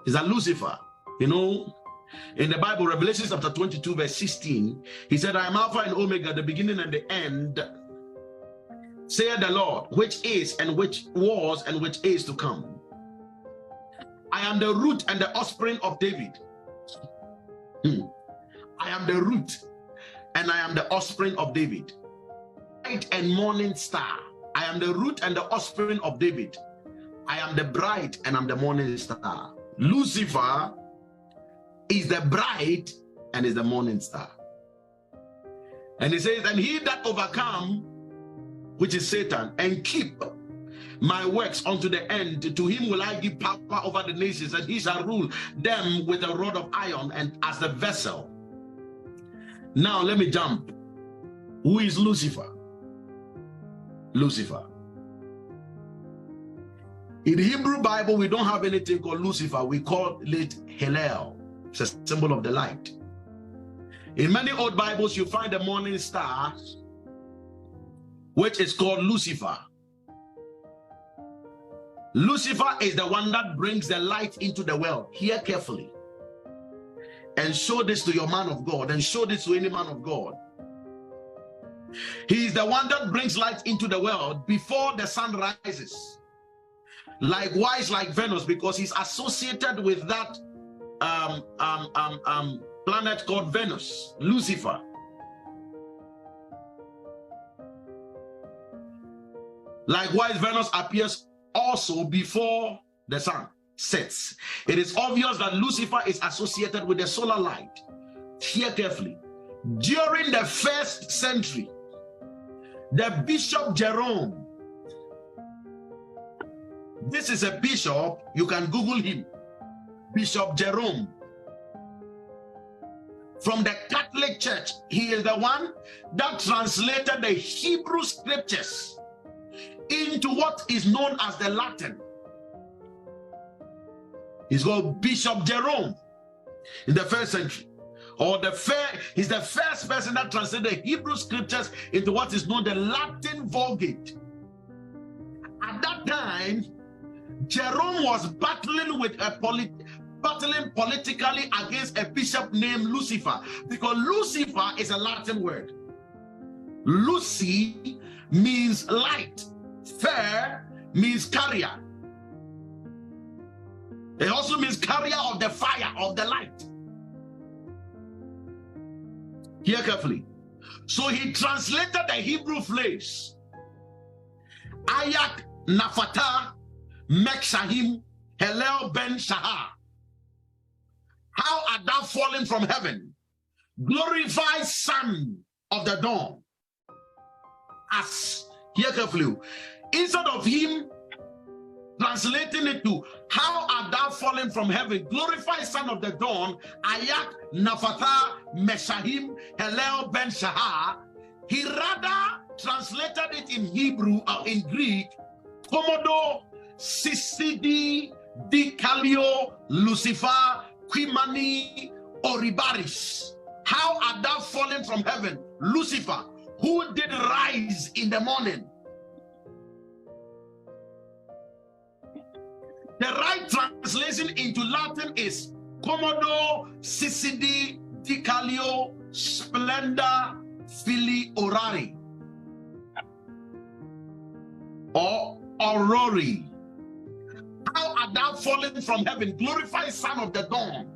Is that Lucifer? You know, in the Bible, Revelation chapter 22, verse 16, he said, I am Alpha and Omega, the beginning and the end, saith the Lord, which is and which was and which is to come. I am the root and the offspring of David. I am the root and I am the offspring of David. Light and morning star. I am the root and the offspring of David. I am the bright and I'm the morning star. Lucifer is the bright and is the morning star. And he says, and he that overcome, which is Satan, and keep my works unto the end, to him will I give power over the nations, and he shall rule them with a rod of iron and as the vessel. Now let me jump. Who is Lucifer? Lucifer. In the Hebrew Bible, we don't have anything called Lucifer. We call it Hillel. It's a symbol of the light. In many old Bibles, you find the morning star, which is called Lucifer. Lucifer is the one that brings the light into the world. Hear carefully. And show this to your man of God, and show this to any man of God. He is the one that brings light into the world before the sun rises. Likewise, like Venus, because he's associated with that planet called Venus, Lucifer. Likewise, Venus appears also before the sun sets. It is obvious that Lucifer is associated with the solar light. Hear carefully. During the 1st century, the Bishop Jerome, this is a bishop, you can Google him, Bishop Jerome, from the Catholic Church. He is the one that translated the Hebrew scriptures into what is known as the Latin. He's called Bishop Jerome in the 1st century. He's the first person that translated the Hebrew scriptures into what is known the Latin Vulgate. At that time, Jerome was battling politically against a bishop named Lucifer, because Lucifer is a Latin word. Lucy means light. Fer means carrier. It also means carrier of the fire, of the light. Hear carefully. So he translated the Hebrew phrase, Ayak Nafata Mekshahim Helel Ben Shahar. How art thou fallen from heaven? Glorify Son of the dawn. As, hear carefully, instead of him translating it to how art thou fallen from heaven, glorify Son of the dawn, Ayak Nafata Meshahim Helel Ben Shahar, he rather translated it in Hebrew or in Greek, Komodo Sisidi Dikalio Lucifer Quimani Oribaris. How art thou fallen from heaven, Lucifer, who did rise in the morning? The right translation into Latin is Commodo Sisidi Dicalio Splenda Fili Orari, or Aurori. How art thou fallen from heaven? Glorify Son of the dawn.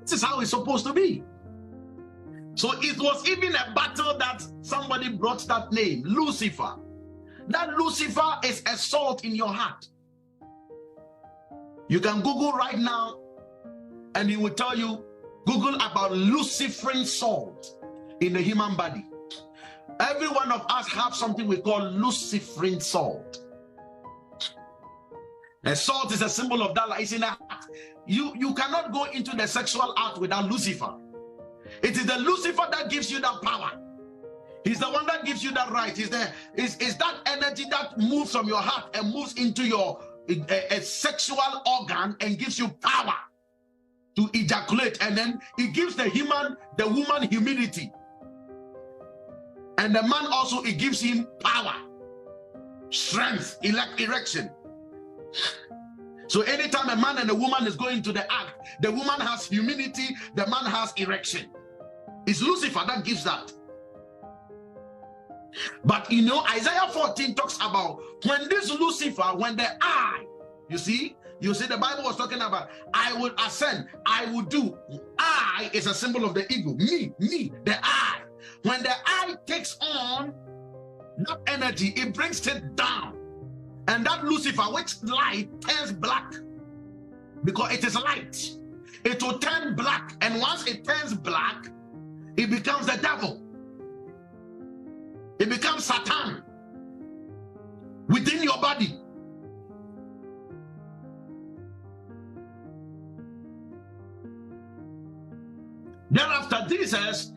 This is how it's supposed to be. So it was even a battle that somebody brought that name, Lucifer. That Lucifer is a salt in your heart. You can Google right now and he will tell you, Google about luciferin salt in the human body. Every one of us have something we call luciferin salt. And salt is a symbol of that light. It's in the heart. You cannot go into the sexual act without Lucifer. It is the Lucifer that gives you that power. He's the one that gives you that right. Is that energy that moves from your heart and moves into your a sexual organ and gives you power to ejaculate, and then it gives the woman humility, and the man also, it gives him power strength, erection. So anytime a man and a woman is going to the act, the woman has humility, the man has erection. It's Lucifer that gives that. But you know, Isaiah 14 talks about when this Lucifer, when the eye, you see the Bible was talking about, I will ascend, I will do. I is a symbol of the ego, me, the I. When the I takes on that energy, it brings it down. And that Lucifer, which light, turns black. Because it is light. It will turn black. And once it turns black, it becomes the devil. It becomes Satan within your body. Thereafter, Jesus,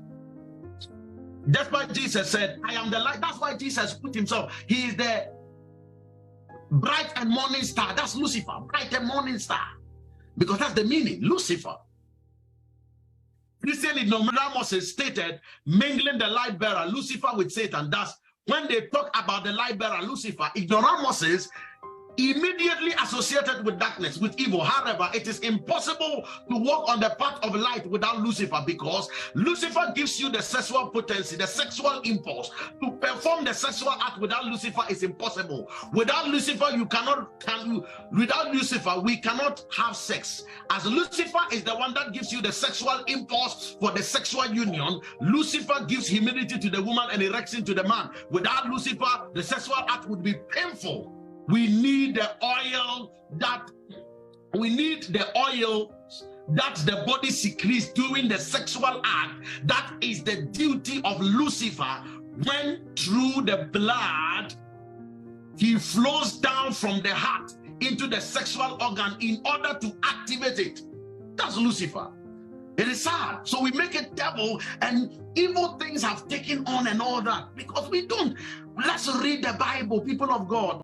that's why Jesus said, I am the light. That's why Jesus put himself. He is the bright and morning star. That's Lucifer, bright and morning star. Because that's the meaning, Lucifer. Christian ignoramus stated, mingling the light bearer, Lucifer, with Satan. Thus, when they talk about the light bearer, Lucifer, ignoramuses immediately associated with darkness, with evil. However, it is impossible to walk on the path of light without Lucifer, because Lucifer gives you the sexual potency, the sexual impulse. To perform the sexual act without Lucifer is impossible. Without Lucifer, without Lucifer, we cannot have sex. As Lucifer is the one that gives you the sexual impulse for the sexual union, Lucifer gives humility to the woman and erection to the man. Without Lucifer, the sexual act would be painful. We need the oil that the body secretes during the sexual act. That is the duty of Lucifer, when through the blood he flows down from the heart into the sexual organ in order to activate it. That's Lucifer. It is sad. So we make a devil, and evil things have taken on and all that because we don't. Let's read the Bible, people of God.